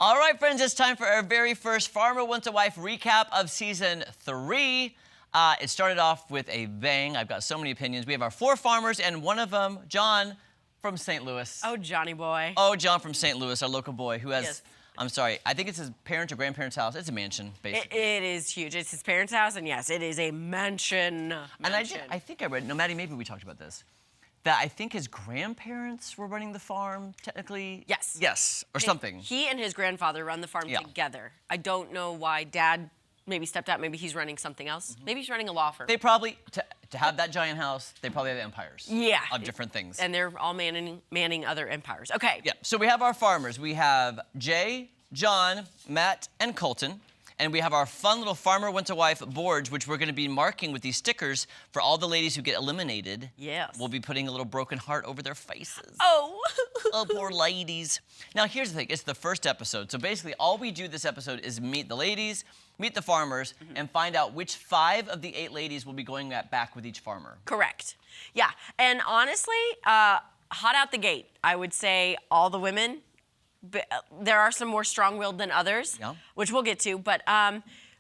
All right, friends, it's time for our very first Farmer Wants a Wife recap of Season 3. It started off with a bang. I've got so many opinions. We have our 4 farmers, and one of them, John from St. Louis. Oh, Johnny boy. Oh, John from St. Louis, our local boy, who has, Yes. I'm sorry, I think it's his parents' or grandparents' house. It's a mansion, basically. It is huge. It's his parents' house, and yes, it is a mansion. And I think I read, no, Maddie, maybe we talked about this, that I think his grandparents were running the farm, technically. Yes. Yes, or something. He and his grandfather run the farm together. I don't know why Dad maybe stepped out. Maybe he's running something else. Maybe he's running a law firm. They probably, to have that giant house, they probably have empires. Yeah. Of different things. And they're all manning other empires. Okay. Yeah, so we have our farmers. We have Jay, John, Matt, and Colton. And we have our fun little Farmer Wants a Wife boards, which we're going to be marking with these stickers for all the ladies who get eliminated. Yes. We'll be putting a little broken heart over their faces. Oh. Oh, poor ladies. Now, here's the thing. It's the first episode. So basically, all we do this episode is meet the ladies, meet the farmers, and find out which 5 of the 8 ladies will be going back with each farmer. Correct. Yeah. And honestly, hot out the gate, I would say all the women. There are some more strong-willed than others, which we'll get to. But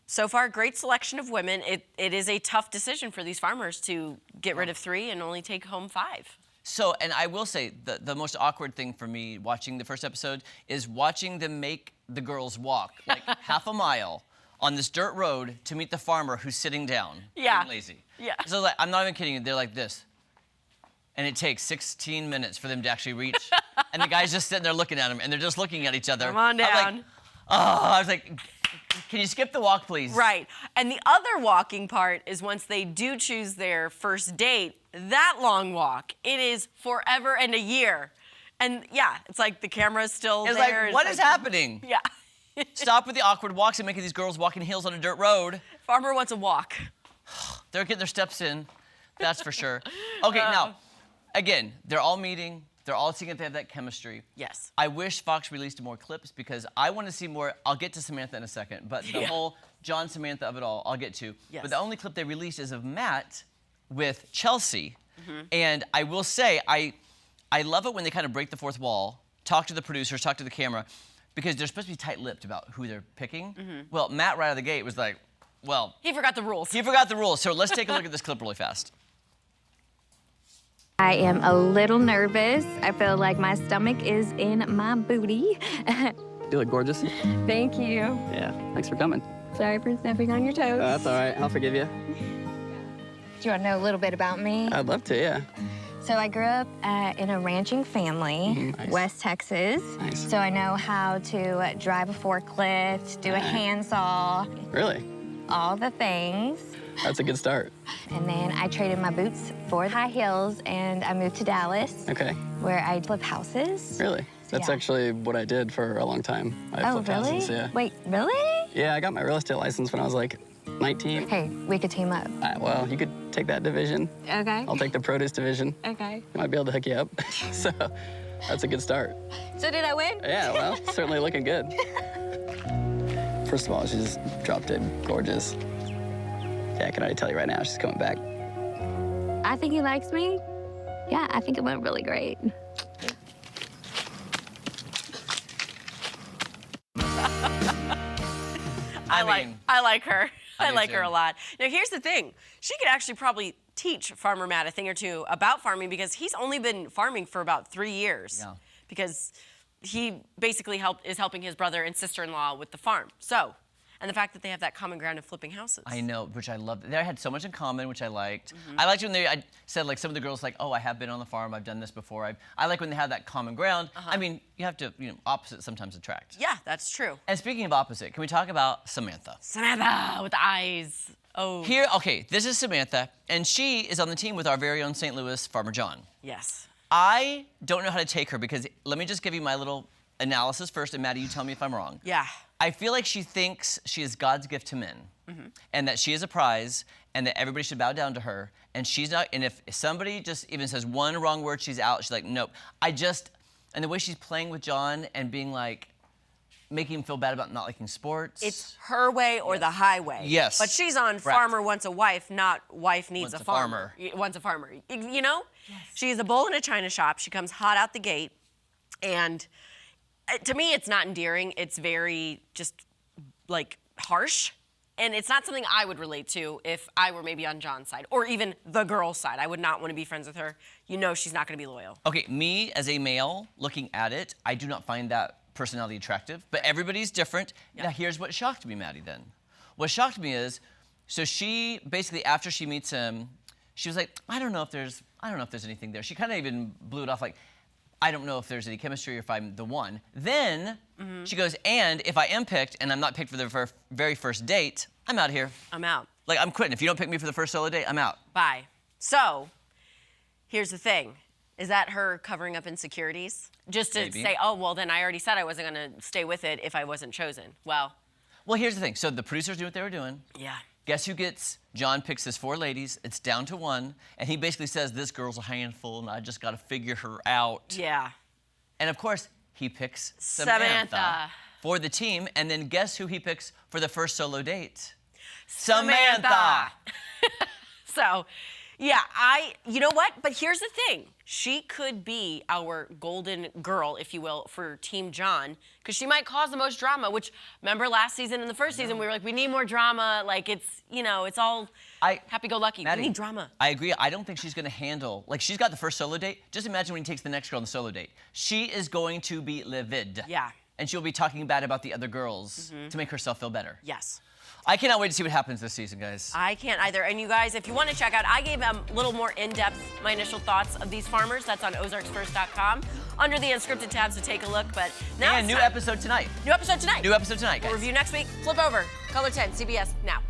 so far, great selection of women. It is a tough decision for these farmers to get rid of 3 and only take home 5. So, and I will say, the most awkward thing for me watching the first episode is watching them make the girls walk like half a mile on this dirt road to meet the farmer who's sitting down. Yeah. Being lazy. Yeah. So like, I'm not even kidding you. They're like this. And it takes 16 minutes for them to actually reach. And the guy's just sitting there looking at him, and they're just looking at each other. Come on down. I was like, can you skip the walk, please? Right. And the other walking part is once they do choose their first date, that long walk, it is forever and a year. And yeah, it's like the camera's still it's there. Like, what is happening? Yeah. Stop with the awkward walks and making these girls walk in heels on a dirt road. Farmer wants a walk. They're getting their steps in, that's for sure. Okay, now, again, they're all meeting. They're all seeing if they have that chemistry. Yes. I wish Fox released more clips because I want to see more. I'll get to Samantha in a second, but the whole John Samantha of it all, I'll get to. Yes. But the only clip they released is of Matt with Chelsea. And I will say, I love it when they kind of break the fourth wall, talk to the producers, talk to the camera, because they're supposed to be tight-lipped about who they're picking. Well, Matt right out of the gate was like, well. He forgot the rules. He forgot the rules. So let's take a look at this clip really fast. I am a little nervous. I feel like my stomach is in my booty. You look gorgeous. Thank you. Yeah, thanks for coming. Sorry for stepping on your toes. That's all right. I'll forgive you. Do you want to know a little bit about me? I'd love to, yeah. So I grew up in a ranching family, Nice. West Texas. Nice. So I know how to drive a forklift, do a handsaw, Really? all the things. That's a good start. And then I traded my boots for high heels, and I moved to Dallas, Okay. where I flip houses. Really? That's Yeah. actually what I did for a long time. I Oh, flipped really? houses, yeah. Wait, really? Yeah, I got my real estate license when I was like 19. Hey, we could team up. Well, you could take that division. Okay. I'll take the produce division. Okay. I might be able to hook you up. So that's a good start. So did I win? Yeah, well, certainly looking good. First of all, she's drop dead gorgeous. Yeah, I can already tell you right now, she's coming back. I think he likes me. Yeah, I think it went really great. I mean, I like her. I I do like her too. a lot. Now, here's the thing. She could actually probably teach Farmer Matt a thing or two about farming because he's only been farming for about 3 years. Yeah. Because he basically is helping his brother and sister-in-law with the farm. So, and the fact that they have that common ground of flipping houses. I know, which I loved. They had so much in common, which I liked. I liked when I said, like, some of the girls, like, oh, I have been on the farm, I've done this before. I like when they have that common ground. I mean, you have to, opposites sometimes attract. Yeah, that's true. And speaking of opposite, can we talk about Samantha? Samantha with the eyes. Oh. Here, okay, this is Samantha, and she is on the team with our very own St. Louis Farmer John. Yes. I don't know how to take her because let me just give you my little analysis first, and Maddie, you tell me if I'm wrong. Yeah. I feel like she thinks she is God's gift to men, and that she is a prize, and that everybody should bow down to her. And she's not. And if somebody just even says one wrong word, she's out. She's like, nope. And the way she's playing with John and being like, making him feel bad about not liking sports. It's her way or the highway. Yes. But she's on Farmer Wants a Wife, not Wife Needs Wants a Farmer. Wants a farmer. You know? Yes. She's a bull in a china shop. She comes hot out the gate. And To me, it's not endearing. It's very just like harsh. And it's not something I would relate to if I were maybe on John's side or even the girl's side. I would not want to be friends with her. You know she's not going to be loyal. Okay, me as a male looking at it, I do not find that personality attractive, but everybody's different. Now here's what shocked me, Maddie, then. What shocked me is, so she basically, after she meets him, she was like, I don't know if there's anything there. She kind of even blew it off like, I don't know if there's any chemistry or if I'm the one. Then she goes, and if I am picked and I'm not picked for the very first date, I'm out of here. I'm out. Like, I'm quitting. If you don't pick me for the first solo date, I'm out. Bye. So, here's the thing. Is that her covering up insecurities? Just to say, oh, well, then I already said I wasn't going to stay with it if I wasn't chosen. Well, here's the thing. So the producers knew what they were doing. Yeah. Guess who gets, John picks his 4 ladies, it's down to 1, and he basically says, this girl's a handful, and I just gotta figure her out. Yeah. And of course, he picks Samantha for the team, and then guess who he picks for the first solo date? Samantha! So, yeah, you know what? But here's the thing. She could be our golden girl, if you will, for Team John, because she might cause the most drama, which, remember last season and the first season, we were like, we need more drama. Like, it's, you know, it's all happy-go-lucky. We need drama. I agree. I don't think she's going to handle, like, she's got the first solo date. Just imagine when he takes the next girl on the solo date. She is going to be livid. Yeah. And she'll be talking bad about the other girls to make herself feel better. Yes. I cannot wait to see what happens this season, guys. I can't either. And you guys, if you want to check out, I gave a little more in-depth my initial thoughts of these farmers. That's on ozarksfirst.com under the unscripted tab, so take a look. But now and new episode tonight. New episode tonight. New episode tonight, guys. We'll review next week. Flip over. Color 10, CBS now.